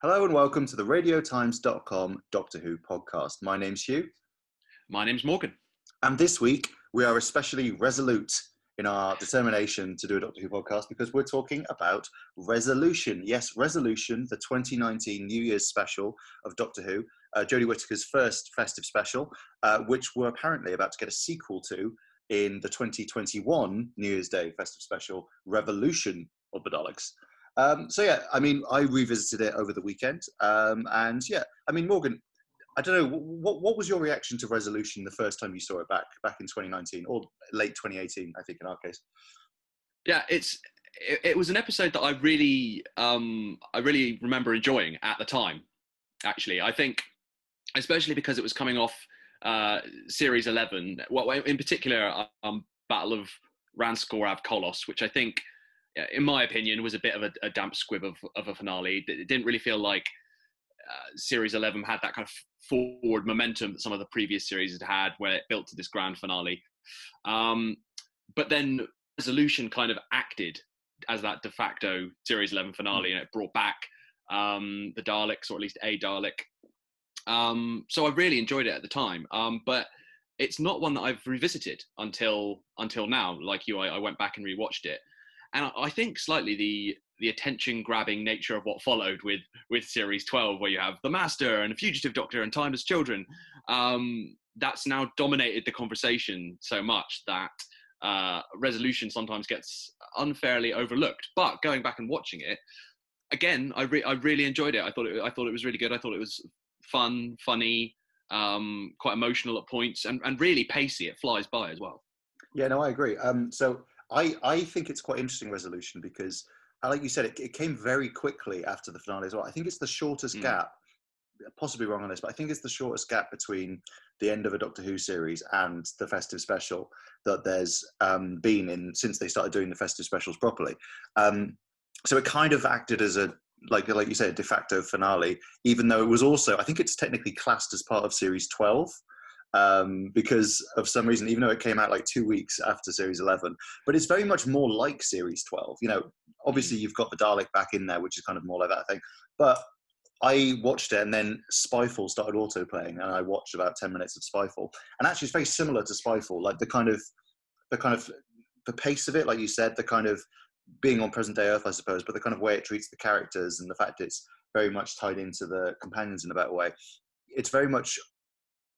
Hello and welcome to the radiotimes.com Doctor Who podcast. My name's Hugh. My name's Morgan. And this week we are especially resolute in our determination to do a Doctor Who podcast because we're talking about Resolution. Yes, Resolution, the 2019 New Year's special of Doctor Who, Jodie Whittaker's first festive special, which we're apparently about to get a sequel to in the 2021 New Year's Day festive special, Revolution of the Daleks. I revisited it over the weekend. Morgan, I don't know, what was your reaction to Resolution the first time you saw it back in 2019 or late 2018, I think in our case? Yeah, it was an episode that I really remember enjoying at the time. Actually, I think, especially because it was coming off Series 11. Well, in particular, Battle of Ranskorav Kolos, which I think, in my opinion, was a bit of a damp squib of a finale. It didn't really feel like Series 11 had that kind of forward momentum that some of the previous series had, where it built to this grand finale. But then Resolution kind of acted as that de facto Series 11 finale, and it brought back the Daleks, or at least a Dalek. So I really enjoyed it at the time. But it's not one that I've revisited until now. Like you, I went back and rewatched it. And I think slightly the attention-grabbing nature of what followed with Series 12, where you have the Master and a Fugitive Doctor and Timeless Children, that's now dominated the conversation so much that Resolution sometimes gets unfairly overlooked. But going back and watching it, again, I really enjoyed it. I thought it was really good. I thought it was fun, funny, quite emotional at points, and really pacey. It flies by as well. Yeah, no, I agree. I think it's quite interesting, Resolution, because, like you said, it came very quickly after the finale as well. I think it's the shortest gap, possibly wrong on this, but I think it's the shortest gap between the end of a Doctor Who series and the festive special that there's been since they started doing the festive specials properly. So it kind of acted as a, like you said, a de facto finale, even though it was also, I think it's technically classed as part of Series 12. Because of some reason, even though it came out like 2 weeks after Series 11, but it's very much more like Series 12. You know, obviously you've got the Dalek back in there, which is kind of more like that thing. But I watched it, and then Spyfall started auto-playing, and I watched about 10 minutes of Spyfall. And actually, it's very similar to Spyfall, like the pace of it, like you said, the kind of being on present-day Earth, I suppose, but the kind of way it treats the characters and the fact it's very much tied into the companions in a better way. It's very much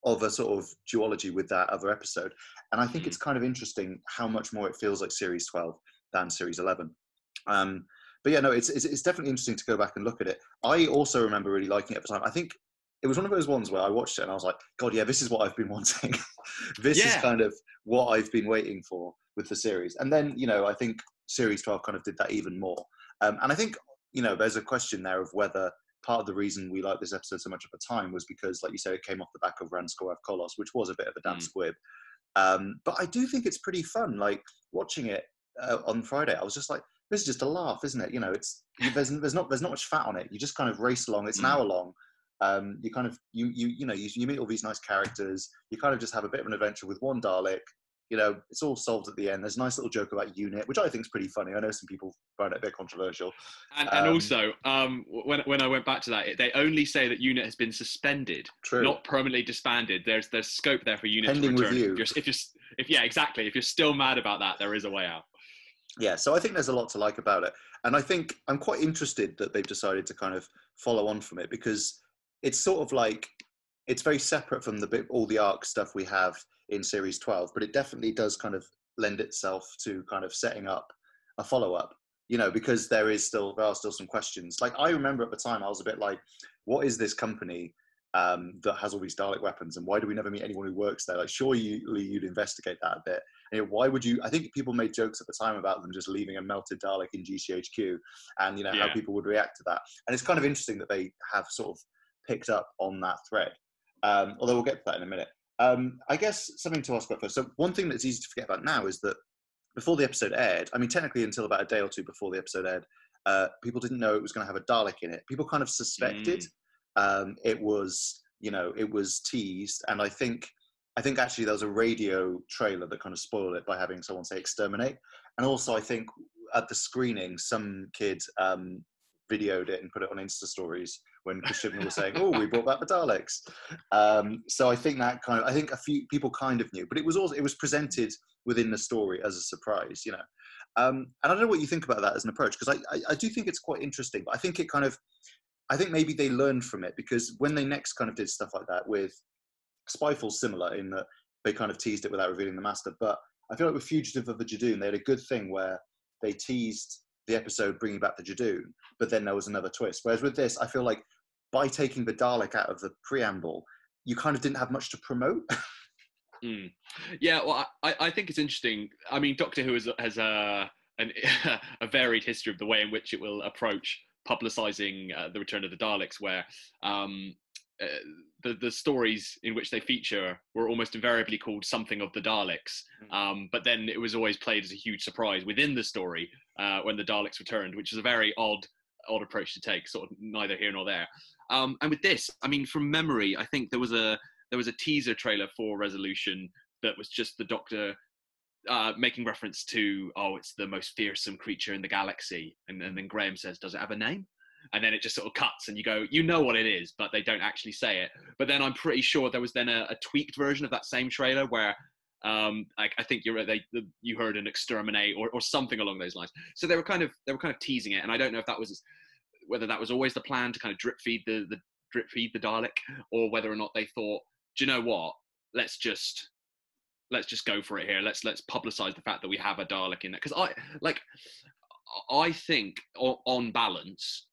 of a sort of duology with that other episode. And I think it's kind of interesting how much more it feels like Series 12 than Series 11. But yeah, no, it's definitely interesting to go back and look at it. I also remember really liking it at the time. I think it was one of those ones where I watched it and I was like, God, yeah, this is what I've been wanting. This is kind of what I've been waiting for with the series. And then, you know, I think Series 12 kind of did that even more. And I think, you know, there's a question there of whether part of the reason we liked this episode so much at the time was because, like you said, it came off the back of Ranskorav Kolos, which was a bit of a damp squib. But I do think it's pretty fun. Like, watching it on Friday, I was just like, this is just a laugh, isn't it? You know, there's not much fat on it. You just kind of race along. It's an hour long. You kind of you meet all these nice characters. You kind of just have a bit of an adventure with one Dalek. You know, it's all solved at the end. There's a nice little joke about UNIT, which I think is pretty funny. I know some people find it a bit controversial. And also, when I went back to that, they only say that UNIT has been suspended, not permanently disbanded. There's scope there for UNIT pending to return. Review. If you're still mad about that, there is a way out. Yeah, so I think there's a lot to like about it. And I think I'm quite interested that they've decided to kind of follow on from it, because it's sort of like, it's very separate from all the arc stuff we have in Series 12, but it definitely does kind of lend itself to kind of setting up a follow-up, you know, because there are still some questions. Like, I remember at the time, I was a bit like, what is this company that has all these Dalek weapons, and why do we never meet anyone who works there? Like, surely you'd investigate that a bit. And, you know, why would you? I think people made jokes at the time about them just leaving a melted Dalek in GCHQ, and, you know, how people would react to that. And it's kind of interesting that they have sort of picked up on that thread. Although we'll get to that in a minute. I guess something to ask about first. So one thing that's easy to forget about now is that before the episode aired, I mean, technically until about a day or two before the episode aired, people didn't know it was going to have a Dalek in it. People kind of suspected it was teased, and I think actually there was a radio trailer that kind of spoiled it by having someone say exterminate. And also, I think at the screening, some kid videoed it and put it on Insta stories when Chris Chibnall was saying, "Oh, we brought back the Daleks." So I think that I think a few people kind of knew, but it was presented within the story as a surprise, you know. And I don't know what you think about that as an approach, because I do think it's quite interesting, but I think I think maybe they learned from it, because when they next kind of did stuff like that with Spyfall's similar in that they kind of teased it without revealing the master, but I feel like with Fugitive of the Jadoon, they had a good thing where they teased the episode bringing back the Jadoon, but then there was another twist. Whereas with this, I feel like by taking the Dalek out of the preamble, you kind of didn't have much to promote. Yeah, well, I think it's interesting. I mean, Doctor Who has a varied history of the way in which it will approach publicising the return of the Daleks, where the stories in which they feature were almost invariably called something of the Daleks, but then it was always played as a huge surprise within the story when the Daleks returned, which is a very odd approach to take, sort of neither here nor there. And with this, I mean, from memory, I think there was a teaser trailer for Resolution that was just the Doctor making reference to, oh, it's the most fearsome creature in the galaxy, and then Graham says, "Does it have a name?" And then it just sort of cuts, and you go, you know what it is, but they don't actually say it. But then I'm pretty sure there was then a tweaked version of that same trailer where I think you heard an exterminate or something along those lines. So they were kind of teasing it, and I don't know if that was whether that was always the plan to kind of drip feed the Dalek, or whether or not they thought, do you know what? Let's just go for it here. Let's publicize the fact that we have a Dalek in there, because I think on balance,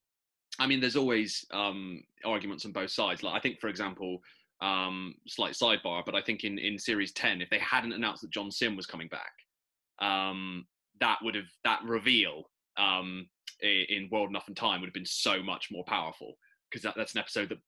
I mean, there's always arguments on both sides. Like, I think, for example, slight sidebar, but I think in series 10, if they hadn't announced that John Sim was coming back, that reveal in World Enough and Time would have been so much more powerful, because that's an episode that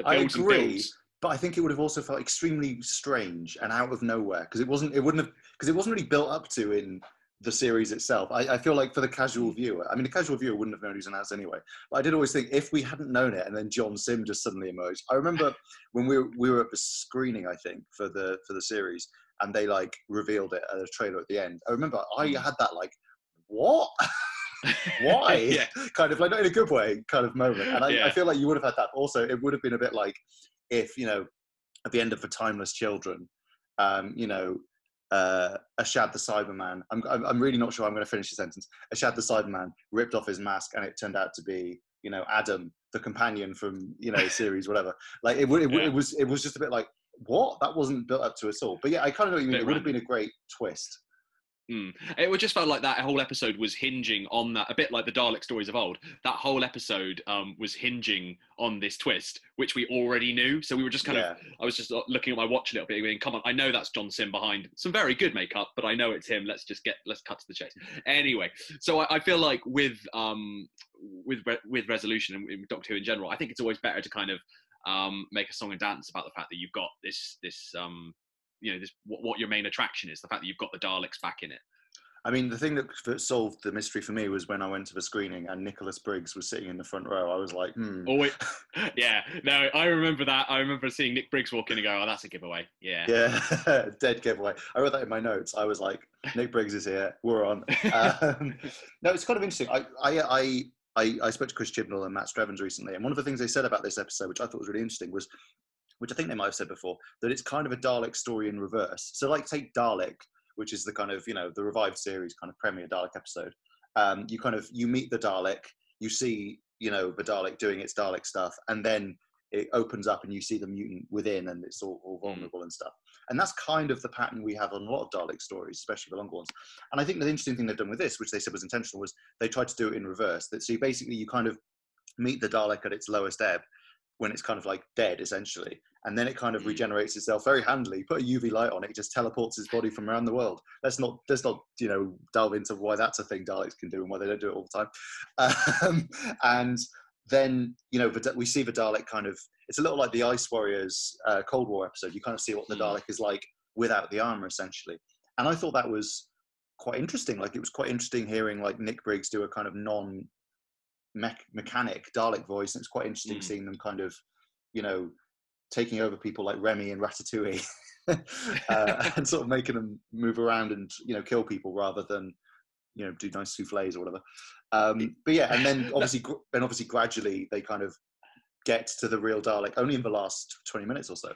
builds and builds. But I think it would have also felt extremely strange and out of nowhere, because it wasn't really built up to in the series itself. I feel like for the casual viewer, I mean, the casual viewer wouldn't have known who's announced anyway. But I did always think, if we hadn't known it and then John Sim just suddenly emerged. I remember when we were at the screening, I think, for the series, and they like revealed it at a trailer at the end. I remember I had that like, what? Why? Yeah. Kind of like, not in a good way kind of moment. And I feel like you would have had that. Also, it would have been a bit like if, you know, at the end of The Timeless Children, you know, Ashad the Cyberman, I'm really not sure I'm going to finish the sentence. Ashad the Cyberman ripped off his mask, and it turned out to be, you know, Adam, the companion from, you know, series, whatever. Like it was just a bit like, what? That wasn't built up to at all. But yeah, I kind of know what you mean. It would have been a great twist. It would just felt like that whole episode was hinging on that, a bit like the Dalek stories of old. That whole episode was hinging on this twist, which we already knew. So we were just I was just looking at my watch a little bit, going, come on, I know that's John Sim behind some very good makeup, but I know it's him. Let's cut to the chase. Anyway, so I feel like with Resolution and with Doctor Who in general, I think it's always better to kind of make a song and dance about the fact that you've got this you know, what your main attraction is, the fact that you've got the Daleks back in it. I mean, the thing that solved the mystery for me was when I went to the screening and Nicholas Briggs was sitting in the front row. I was like, Oh, wait. Yeah, no, I remember that. I remember seeing Nick Briggs walk in and go, oh, that's a giveaway. Yeah. Yeah, dead giveaway. I wrote that in my notes. I was like, Nick Briggs is here. We're on. No, it's kind of interesting. I spoke to Chris Chibnall and Matt Strevens recently, and one of the things they said about this episode, which I thought was really interesting, was, which I think they might have said before, that it's kind of a Dalek story in reverse. So like take Dalek, which is the kind of, you know, the revived series kind of premiere Dalek episode. You meet the Dalek, you see, you know, the Dalek doing its Dalek stuff, and then it opens up and you see the mutant within, and it's all vulnerable and stuff. And that's kind of the pattern we have on a lot of Dalek stories, especially the longer ones. And I think the interesting thing they've done with this, which they said was intentional, was they tried to do it in reverse. That so basically you kind of meet the Dalek at its lowest ebb, when it's kind of like dead essentially, and then it kind of regenerates itself very handily. Put a UV light on it, it just teleports its body from around the world. Let's not you know, delve into why that's a thing Daleks can do and why they don't do it all the time. And then, you know, we see the Dalek kind of, it's a little like the Ice Warriors Cold War episode. You kind of see what the Dalek is like without the armor essentially. And I thought that was quite interesting. Like, it was quite interesting hearing like Nick Briggs do a kind of mechanic Dalek voice, and it's quite interesting seeing them kind of, you know, taking over people like Remy and Ratatouille and sort of making them move around and, you know, kill people rather than do nice souffles or whatever. But yeah, and then obviously gradually they kind of get to the real Dalek only in the last 20 minutes or so.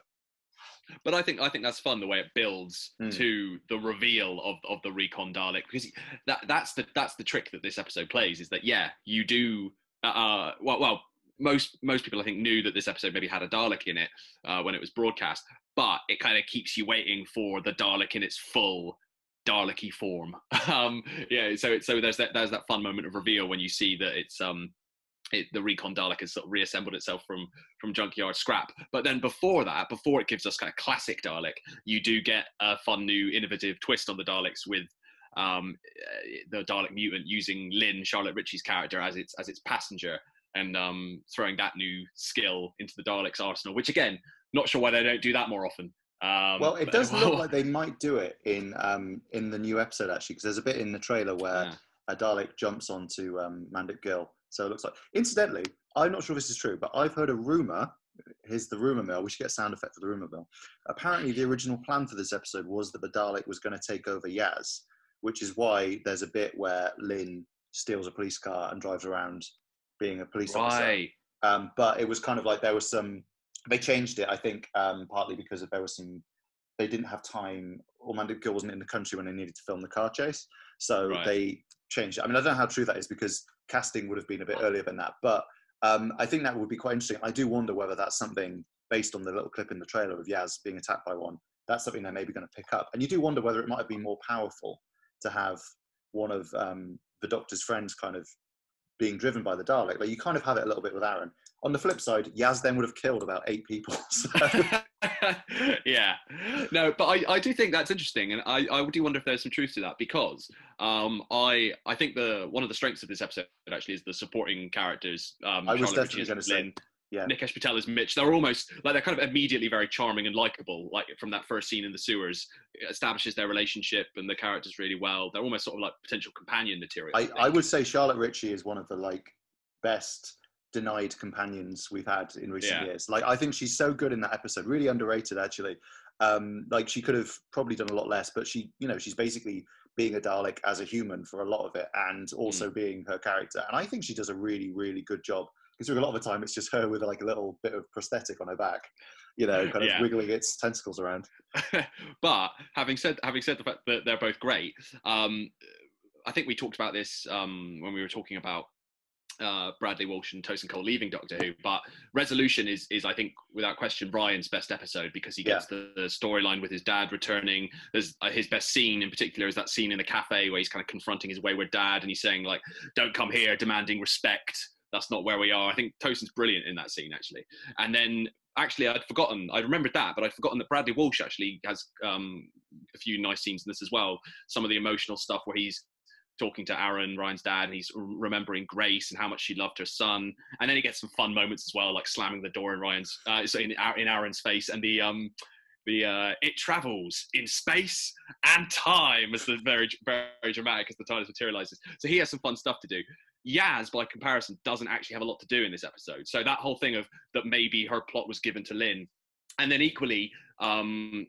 But I think that's fun, the way it builds to the reveal of the Recon Dalek, because that's the trick that this episode plays, is that you do most people I think knew that this episode maybe had a Dalek in it when it was broadcast, but it kind of keeps you waiting for the Dalek in its full Dalek-y form. So there's that fun moment of reveal when you see that it's the Recon Dalek has sort of reassembled itself from junkyard scrap. But then before it gives us kind of classic Dalek, you do get a fun new innovative twist on the Daleks with the Dalek mutant using Lynn, Charlotte Ritchie's character, as its passenger, and throwing that new skill into the Daleks' arsenal, which again, not sure why they don't do that more often. Well, it does look like they might do it in the new episode, actually, because there's a bit in the trailer where a Dalek jumps onto Mandic Girl. So it looks like. Incidentally, I'm not sure if this is true, but I've heard a rumor. Here's the rumor mill. We should get a sound effect for the rumor mill. Apparently, the original plan for this episode was that the Dalek was going to take over Yaz, which is why there's a bit where Lynn steals a police car and drives around being a police officer. But it was kind of like there was some. They changed it, I think, partly because they didn't have time, or Mandic Girl wasn't in the country when they needed to film the car chase. So they changed it. I mean, I don't know how true that is, because casting would have been a bit earlier than that. But I think that would be quite interesting. I do wonder whether that's something, based on the little clip in the trailer of Yaz being attacked by one, that's something they're maybe going to pick up. And you do wonder whether it might have been more powerful to have one of the Doctor's friends kind of being driven by the Dalek. Like, you kind of have it a little bit with Aaron. On the flip side, Yaz then would have killed about 8 people. So. Yeah. No, but I do think that's interesting, and I do wonder if there's some truth to that, because I think one of the strengths of this episode actually is the supporting characters. I was definitely going to say. Yeah. Nikesh Patel as Mitch. They're almost like, they're kind of immediately very charming and likable. Like, from that first scene in the sewers, it establishes their relationship and the characters really well. They're almost sort of like potential companion material. I would say Charlotte Ritchie is one of the best denied companions we've had in recent years. Like, I think she's so good in that episode, really underrated actually. She could have probably done a lot less, but she's basically being a Dalek as a human for a lot of it, and also being her character. And I think she does a really, really good job, considering a lot of the time it's just her with a little bit of prosthetic on her back, kind of wiggling its tentacles around. But having said the fact that they're both great, I think we talked about this when we were talking about Bradley Walsh and Tosin Cole leaving Doctor Who, but Resolution is I think without question Ryan's best episode, because he gets the storyline with his dad returning. There's his best scene in particular is that scene in the cafe where he's kind of confronting his wayward dad, and he's saying, like, don't come here demanding respect, that's not where we are. I think Tosin's brilliant in that scene, actually. And then actually I remembered that, but I'd forgotten that Bradley Walsh actually has a few nice scenes in this as well. Some of the emotional stuff where he's talking to Aaron, Ryan's dad, and he's remembering Grace and how much she loved her son. And then he gets some fun moments as well, like slamming the door in in Aaron's face, and the it travels in space and time, as the very, very dramatic as the TARDIS materializes. So he has some fun stuff to do. Yaz, by comparison, doesn't actually have a lot to do in this episode. So that whole thing of that maybe her plot was given to Lynn, and then equally, Lynn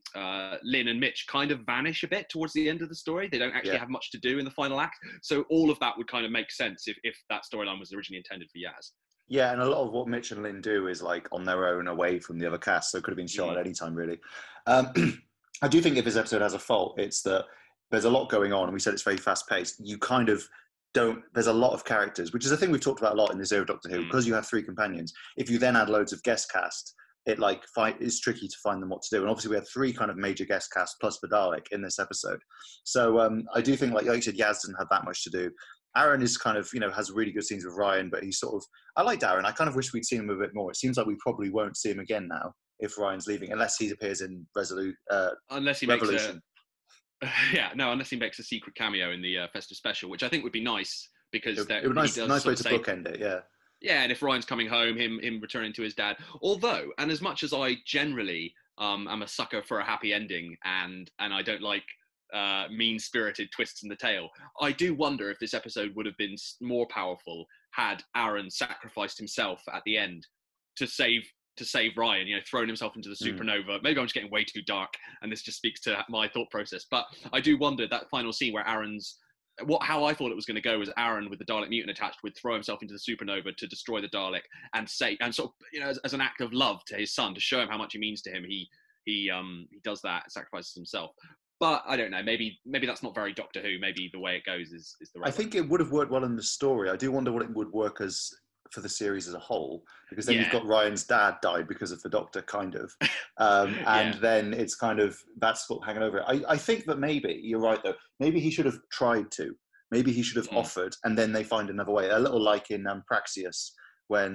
and Mitch kind of vanish a bit towards the end of the story. They don't actually have much to do in the final act. So all of that would kind of make sense if that storyline was originally intended for Yaz. Yeah, and a lot of what Mitch and Lynn do is on their own, away from the other cast, so it could have been shot at any time, really. I do think if this episode has a fault, it's that there's a lot going on, and we said it's very fast-paced. You kind of don't... There's a lot of characters, which is a thing we've talked about a lot in this era of Doctor Who, because you have 3 companions. If you then add loads of guest cast, it's tricky to find them what to do. And obviously we had 3 kind of major guest casts plus the Dalek in this episode. So I do think, like you said, Yaz doesn't have that much to do. Aaron is kind of, has really good scenes with Ryan, but he's sort of... I liked Aaron. I kind of wish we'd seen him a bit more. It seems like we probably won't see him again now if Ryan's leaving, unless he appears in unless he Revolution. Unless he makes a secret cameo in the festive special, which I think would be nice, because it would be nice way to bookend it, yeah. Yeah, and if Ryan's coming home, him returning to his dad. Although, and as much as I generally am a sucker for a happy ending, and I don't like mean-spirited twists in the tale, I do wonder if this episode would have been more powerful had Aaron sacrificed himself at the end to save Ryan, thrown himself into the supernova. Maybe I'm just getting way too dark, and this just speaks to my thought process. But I do wonder that final scene where Aaron's how I thought it was going to go was Aaron with the Dalek mutant attached would throw himself into the supernova to destroy the Dalek and sort of, you know, as an act of love to his son, to show him how much he means to him. He does that, sacrifices himself. But I don't know. Maybe that's not very Doctor Who. Maybe the way it goes is the right. I think it would have worked well in the story. I do wonder what it would work as for the series as a whole, because then you've got Ryan's dad died because of the Doctor, kind of, and then it's kind of that's hanging over it. I think that maybe you're right though. Maybe he should have tried to. Maybe he should have offered, and then they find another way. A little like in Praxius, when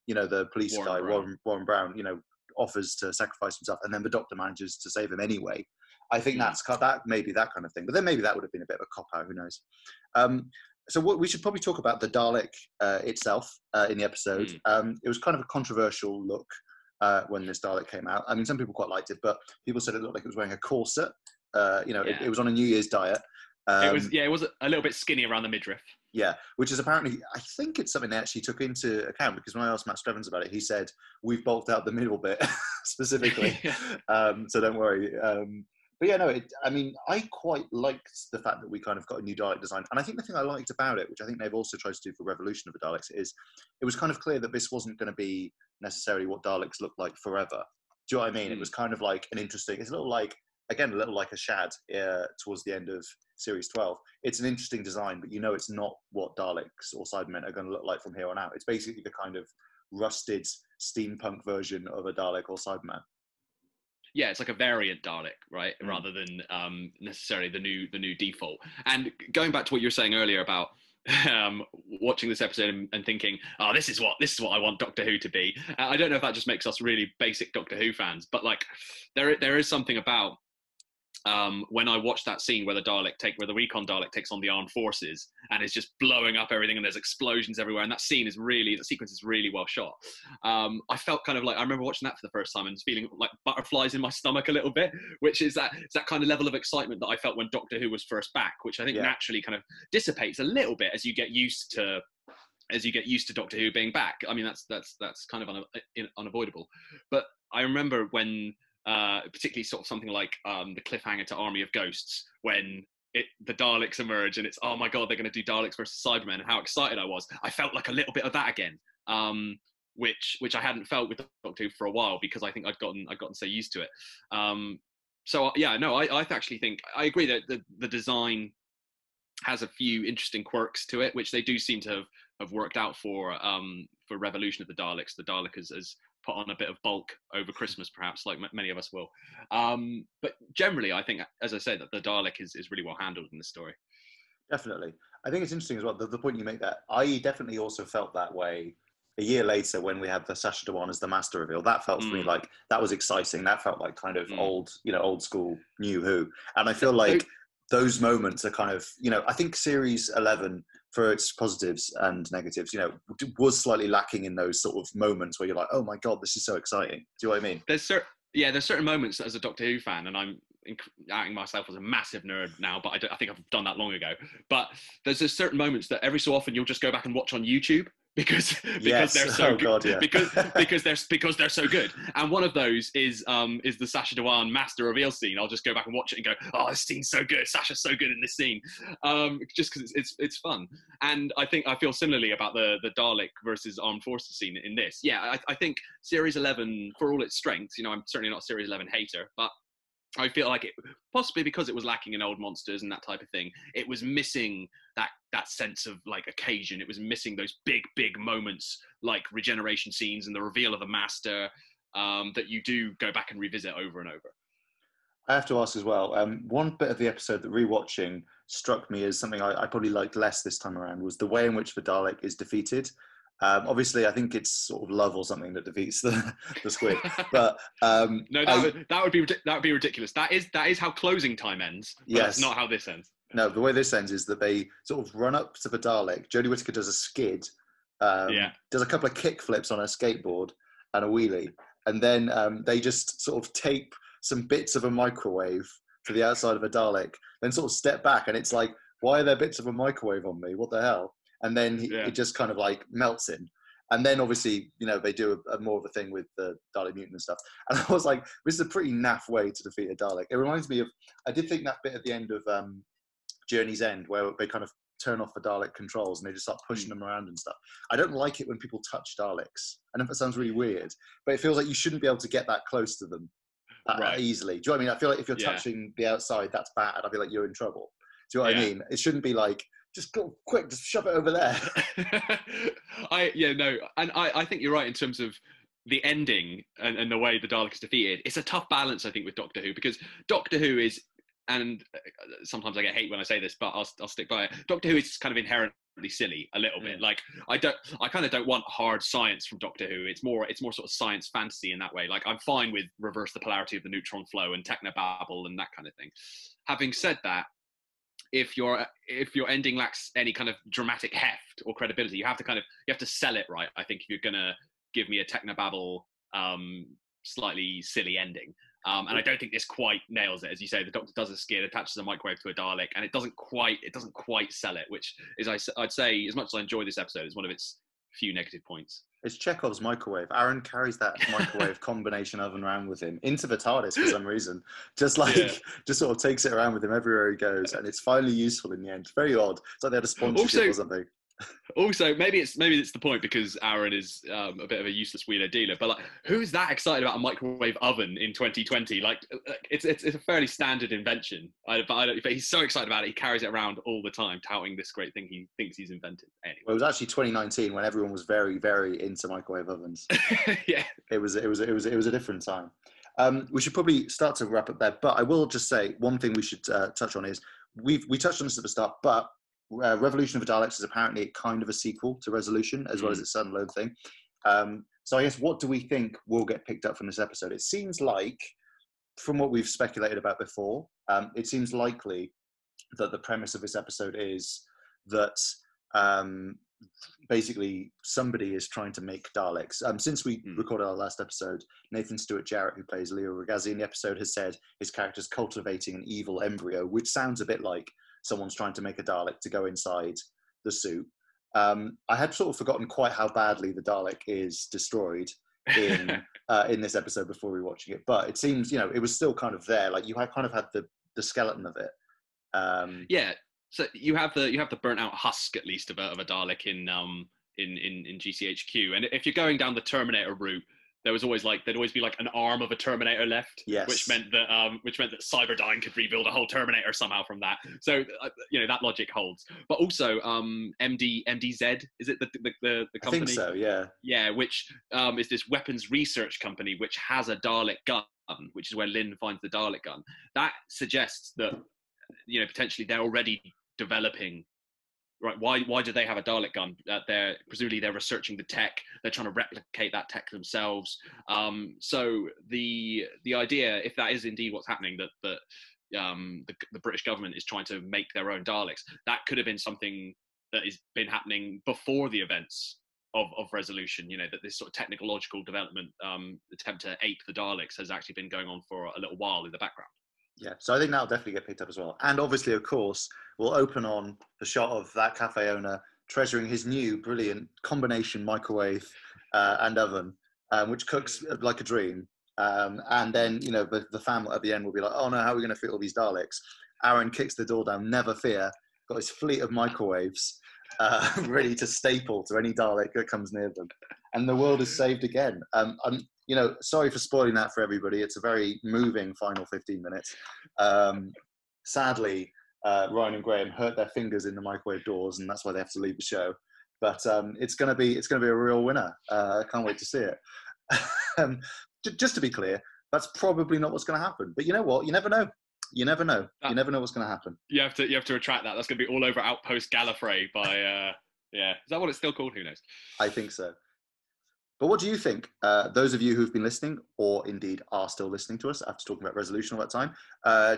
you know, the police guy Warren Brown, you know, offers to sacrifice himself, and then the Doctor manages to save him anyway. I think that's that maybe that kind of thing. But then maybe that would have been a bit of a cop out. Who knows? So what we should probably talk about the Dalek itself in the episode. It was kind of a controversial look when this Dalek came out. I mean, some people quite liked it, but people said it looked like it was wearing a corset. You know, it was on a New Year's diet. It was a little bit skinny around the midriff. Yeah, which is apparently, I think it's something they actually took into account, because when I asked Matt Strevens about it, he said, we've bulked out the middle bit specifically. So don't worry. But yeah, no, I mean, I quite liked the fact that we kind of got a new Dalek design. And I think the thing I liked about it, which I think they've also tried to do for Revolution of the Daleks, is it was kind of clear that this wasn't going to be necessarily what Daleks look like forever. Do you know what I mean? It was kind of like an interesting, it's a little like, again, a little like a Shad towards the end of Series 12. It's an interesting design, but you know it's not what Daleks or Cybermen are going to look like from here on out. It's basically the kind of rusted steampunk version of a Dalek or Cyberman. Yeah, it's like a variant Dalek, right? Rather than necessarily the new default. And going back to what you were saying earlier about watching this episode and thinking, oh, this is what I want Doctor Who to be. I don't know if that just makes us really basic Doctor Who fans, but like there is something about when I watched that scene where the Recon Dalek takes on the armed forces and is just blowing up everything, and there's explosions everywhere, and that sequence is really well shot. I felt kind of like, I remember watching that for the first time and feeling like butterflies in my stomach a little bit, which is that kind of level of excitement that I felt when Doctor Who was first back, which I think naturally kind of dissipates a little bit as you get used to Doctor Who being back. I mean, that's kind of unavoidable. But I remember when particularly sort of something like the cliffhanger to Army of Ghosts, when the Daleks emerge and it's, oh my god, they're going to do Daleks versus Cybermen, and how excited I was. I felt like a little bit of that again, which I hadn't felt with Doctor Who for a while, because I think I'd gotten so used to it. So yeah, no, I actually think I agree that the design has a few interesting quirks to it, which they do seem to have worked out for Revolution of the Daleks. The Dalek has put on a bit of bulk over Christmas, perhaps, like many of us will. But generally, I think, as I said, that the Dalek is really well handled in this story. Definitely. I think it's interesting as well, the point you make that. I definitely also felt that way a year later when we had the Sacha Dhawan as the Master reveal. That felt for me like, that was exciting. That felt like kind of old school New Who. And I feel like those moments are kind of, I think Series 11, for its positives and negatives, was slightly lacking in those sort of moments where you're like, oh my God, this is so exciting. Do you know what I mean? There's certain moments as a Doctor Who fan, and I'm outing myself as a massive nerd now, but I think I've done that long ago. But there's just certain moments that every so often you'll just go back and watch on YouTube because they're so good. God, yeah. because they're so good. And one of those is the Sacha Dhawan Master reveal scene. I'll just go back and watch it and go, oh, this scene's so good. Sacha's so good in this scene, just because it's fun. And I feel similarly about the Dalek versus Armed Forces scene in this. Yeah, I think Series 11, for all its strengths, I'm certainly not a Series 11 hater, but I feel like it, possibly because it was lacking in old monsters and that type of thing, it was missing that sense of like occasion. It was missing those big moments like regeneration scenes and the reveal of the Master that you do go back and revisit over and over. I have to ask as well, one bit of the episode that rewatching struck me as something I probably liked less this time around was the way in which the Dalek is defeated. Obviously, I think it's sort of love or something that defeats the squid. But no, that would be ridiculous. That is how closing time ends. But yes, that's not how this ends. No, the way this ends is that they sort of run up to the Dalek. Jodie Whittaker does a skid, does a couple of kick flips on her skateboard and a wheelie, and then they just sort of tape some bits of a microwave to the outside of a Dalek, then sort of step back, and it's like, why are there bits of a microwave on me? What the hell? And then it just kind of like melts in. And then obviously, they do a more of a thing with the Dalek mutant and stuff. And I was like, this is a pretty naff way to defeat a Dalek. It reminds me of, I did think that bit at the end of Journey's End, where they kind of turn off the Dalek controls and they just start pushing them around and stuff. I don't like it when people touch Daleks. I know that sounds really weird, but it feels like you shouldn't be able to get that close to them easily. Do you know what I mean? I feel like if you're touching the outside, that's bad. I feel like you're in trouble. Do you know what I mean? It shouldn't be like, just go quick, just shove it over there. I think you're right in terms of the ending and the way the Dalek is defeated. It's a tough balance, I think, with Doctor Who, because Doctor Who is, and sometimes I get hate when I say this, but I'll stick by it. Doctor Who is kind of inherently silly a little bit. Like I kind of don't want hard science from Doctor Who. It's more sort of science fantasy in that way. Like I'm fine with reverse the polarity of the neutron flow and technobabble and that kind of thing. Having said that, if your ending lacks any kind of dramatic heft or credibility, you have to sell it right. I think if you're gonna give me a technobabble, slightly silly ending. And I don't think this quite nails it. As you say, the Doctor does a skid, attaches a microwave to a Dalek, and it doesn't quite sell it, which is, I'd say, as much as I enjoy this episode, is one of its few negative points. It's Chekhov's microwave. Aaron carries that microwave combination oven around with him into the TARDIS for some reason. Just sort of takes it around with him everywhere he goes, and it's finally useful in the end. It's very odd. It's like they had a sponsorship or something. Also, maybe it's the point, because Aaron is a bit of a useless wheeler dealer. But like, who's that excited about a microwave oven in 2020? Like, it's a fairly standard invention. But he's so excited about it, he carries it around all the time, touting this great thing he thinks he's invented. Anyway, well, it was actually 2019 when everyone was very, very into microwave ovens. Yeah, it was a different time. We should probably start to wrap up there, but I will just say one thing we should touch on is we touched on this at the start, but Revolution of the Daleks is apparently kind of a sequel to Resolution, as well as its standalone thing. So I guess, what do we think will get picked up from this episode? It seems like, from what we've speculated about before, it seems likely that the premise of this episode is that basically somebody is trying to make Daleks. Since we recorded our last episode, Nathan Stewart Jarrett, who plays Leo Ragazzi in the episode, has said his character's cultivating an evil embryo, which sounds a bit like someone's trying to make a Dalek to go inside the suit. I had sort of forgotten quite how badly the Dalek is destroyed in this episode before rewatching it, but it seems, it was still kind of there. Like, you had kind of had the skeleton of it. So you have the burnt out husk, at least, of a Dalek in GCHQ, and if you're going down the Terminator route, there'd always be like an arm of a Terminator left, yes. which meant that Cyberdyne could rebuild a whole Terminator somehow from that. So that logic holds. But also MDZ, is it the company? I think so, yeah. Yeah, which is this weapons research company which has a Dalek gun, which is where Lynn finds the Dalek gun. That suggests that potentially they're already developing. Right? Why do they have a Dalek gun? Presumably they're researching the tech. They're trying to replicate that tech themselves. So the idea, if that is indeed what's happening, that the British government is trying to make their own Daleks, that could have been something that has been happening before the events of Resolution. That this sort of technological development, attempt to ape the Daleks, has actually been going on for a little while in the background. Yeah, so I think that'll definitely get picked up as well. And obviously, of course, we'll open on the shot of that cafe owner treasuring his new brilliant combination microwave and oven, which cooks like a dream. And then, the family at the end will be like, oh no, how are we going to fit all these Daleks? Aaron kicks the door down, never fear, got his fleet of microwaves ready to staple to any Dalek that comes near them. And the world is saved again. Sorry for spoiling that for everybody. It's a very moving final 15 minutes. Sadly, Ryan and Graham hurt their fingers in the microwave doors, and that's why they have to leave the show. But it's gonna be a real winner. I can't wait to see it. Just to be clear, that's probably not what's going to happen. But you know what? You never know. You never know. You never know what's going to happen. You have to retract that. That's going to be all over Outpost Gallifrey by yeah. Is that what it's still called? Who knows? I think so. But what do you think? Those of you who've been listening, or indeed are still listening to us after talking about Resolution all that time,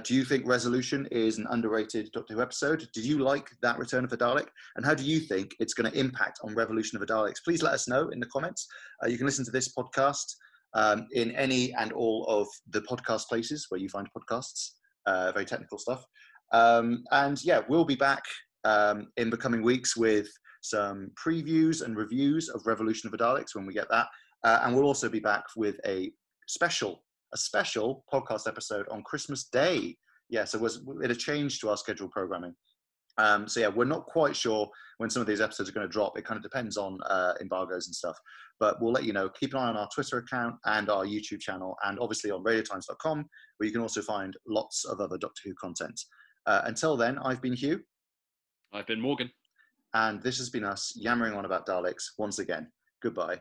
do you think Resolution is an underrated Doctor Who episode? Did you like that Return of the Dalek? And how do you think it's going to impact on Revolution of the Daleks? Please let us know in the comments. You can listen to this podcast in any and all of the podcast places where you find podcasts, very technical stuff. And yeah, we'll be back in the coming weeks with some previews and reviews of Revolution of the Daleks when we get that. And we'll also be back with a special podcast episode on Christmas Day. Yeah, so it a change to our scheduled programming. So yeah, we're not quite sure when some of these episodes are going to drop. It kind of depends on embargoes and stuff. But we'll let you know. Keep an eye on our Twitter account and our YouTube channel, and obviously on radiotimes.com, where you can also find lots of other Doctor Who content. Until then, I've been Hugh. I've been Morgan. And this has been us yammering on about Daleks once again. Goodbye.